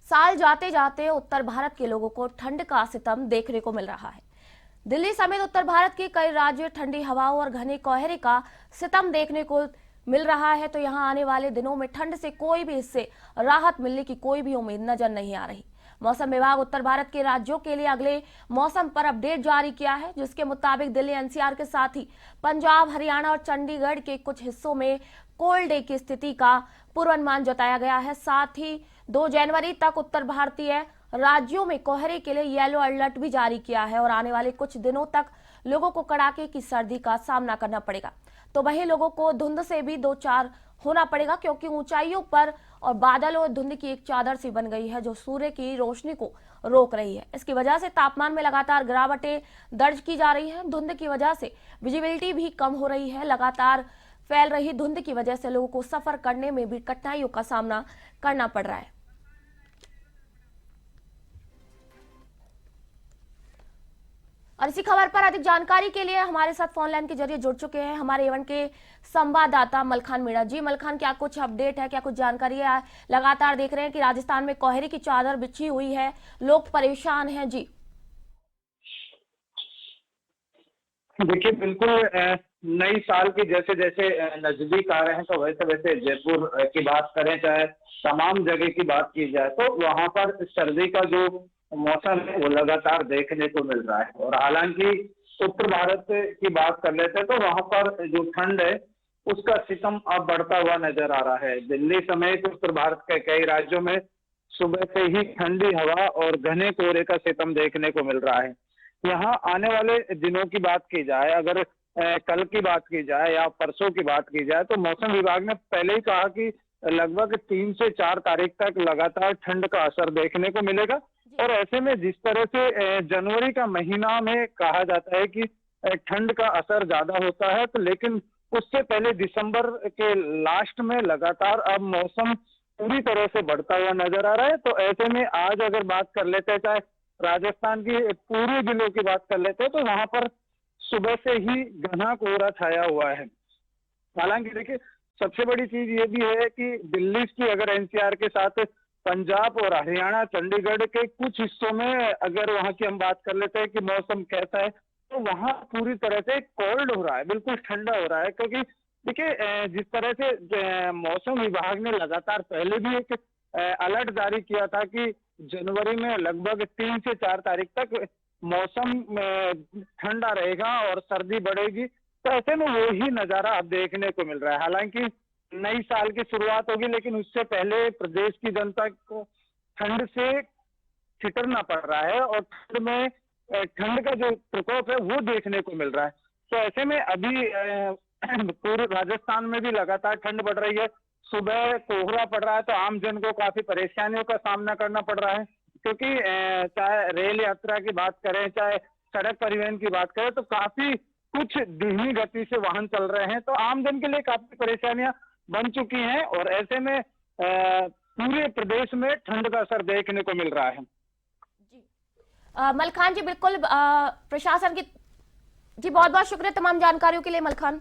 साल जाते जाते उत्तर भारत के लोगों को ठंड का सितम देखने को मिल रहा है। दिल्ली समेत उत्तर भारत के कई राज्य ठंडी हवाओं और घने कोहरे का सितम देखने को मिल रहा है। तो यहां आने वाले दिनों में ठंड से कोई भी इससे राहत मिलने की कोई भी उम्मीद नजर नहीं आ रही। मौसम विभाग उत्तर भारत के राज्यों के लिए अगले मौसम पर अपडेट जारी किया है, जिसके मुताबिक दिल्ली एनसीआर के साथ ही पंजाब, हरियाणा और चंडीगढ़ के कुछ हिस्सों में कोल्ड डे की स्थिति का पूर्वानुमान जताया गया है। साथ ही 2 जनवरी तक उत्तर भारतीय राज्यों में कोहरे के लिए येलो अलर्ट भी जारी किया है और आने वाले कुछ दिनों तक लोगों को कड़ाके की सर्दी का सामना करना पड़ेगा। तो वहीं लोगों को धुंध से भी दो चार होना पड़ेगा, क्योंकि ऊंचाइयों पर और बादल और धुंध की एक चादर सी बन गई है जो सूर्य की रोशनी को रोक रही है। इसकी वजह से तापमान में लगातार गिरावटें दर्ज की जा रही है। धुंध की वजह से विजिबिलिटी भी कम हो रही है। लगातार फैल रही धुंध की वजह से लोगों को सफर करने में भी कठिनाइयों का सामना करना पड़ रहा है। और इसी खबर पर अधिक जानकारी के लिए हमारे साथ फोन लाइन के जरिए जुड़ चुके हैं हमारे एवन के संवाददाता मलखान मीणा जी। मलखान, क्या कुछ अपडेट है, क्या कुछ जानकारी है? लगातार देख रहे हैं कि राजस्थान में कोहरे की चादर बिछी हुई है, लोग परेशान हैं जी। देखिए, बिल्कुल नई साल की जैसे जैसे नजदीक आ रहे हैं, तो वैसे वैसे जयपुर की बात करें, चाहे तमाम जगह की बात की जाए, तो वहां पर सर्दी का जो मौसम है वो लगातार देखने को मिल रहा है। और हालांकि उत्तर भारत की बात कर लेते हैं तो वहां पर जो ठंड है उसका सितम अब बढ़ता हुआ नजर आ रहा है। दिल्ली समेत उत्तर भारत के कई राज्यों में सुबह से ही ठंडी हवा और घने कोहरे का सितम देखने को मिल रहा है। यहाँ आने वाले दिनों की बात की जाए, अगर कल की बात की जाए या परसों की बात की जाए, तो मौसम विभाग ने पहले ही कहा कि लगभग 3 से 4 तारीख तक लगातार ठंड का असर देखने को मिलेगा। और ऐसे में जिस तरह से जनवरी का महीना में कहा जाता है कि ठंड का असर ज्यादा होता है, तो लेकिन उससे पहले दिसंबर के लास्ट में लगातार अब मौसम पूरी तरह से बढ़ता हुआ नजर आ रहा है। तो ऐसे में आज अगर बात कर लेते हैं, चाहे राजस्थान की पूरे जिलों की बात कर लेते हैं, तो वहां पर सुबह से ही घना कोहरा छाया हुआ है। हालांकि देखिए, सबसे बड़ी चीज ये भी है कि दिल्ली की अगर एनसीआर के साथ पंजाब और हरियाणा, चंडीगढ़ के कुछ हिस्सों में अगर वहां की हम बात कर लेते हैं कि मौसम कैसा है, तो वहां पूरी तरह से कोल्ड हो रहा है, बिल्कुल ठंडा हो रहा है। क्योंकि देखिए, जिस तरह से मौसम विभाग ने लगातार पहले भी एक अलर्ट जारी किया था कि जनवरी में लगभग 3 से 4 तारीख तक मौसम ठंडा रहेगा और सर्दी बढ़ेगी, तो ऐसे में वही नजारा अब देखने को मिल रहा है। हालांकि नई साल की शुरुआत होगी, लेकिन उससे पहले प्रदेश की जनता को ठंड से ठिठुरना पड़ रहा है और ठंड का जो प्रकोप है वो देखने को मिल रहा है। तो ऐसे में अभी पूरे राजस्थान में भी लगातार ठंड बढ़ रही है। सुबह कोहरा पड़ रहा है, तो आम जन को काफी परेशानियों का सामना करना पड़ रहा है। क्योंकि चाहे रेल यात्रा की बात करें, चाहे सड़क परिवहन की बात करें, तो काफी कुछ धीमी गति से वाहन चल रहे हैं। तो आम जन के लिए काफी परेशानियां बन चुकी हैं और ऐसे में पूरे प्रदेश में ठंड का असर देखने को मिल रहा है। जी मलखान जी, बिल्कुल प्रशासन की जी बहुत बहुत शुक्रिया तमाम जानकारियों के लिए मलखान।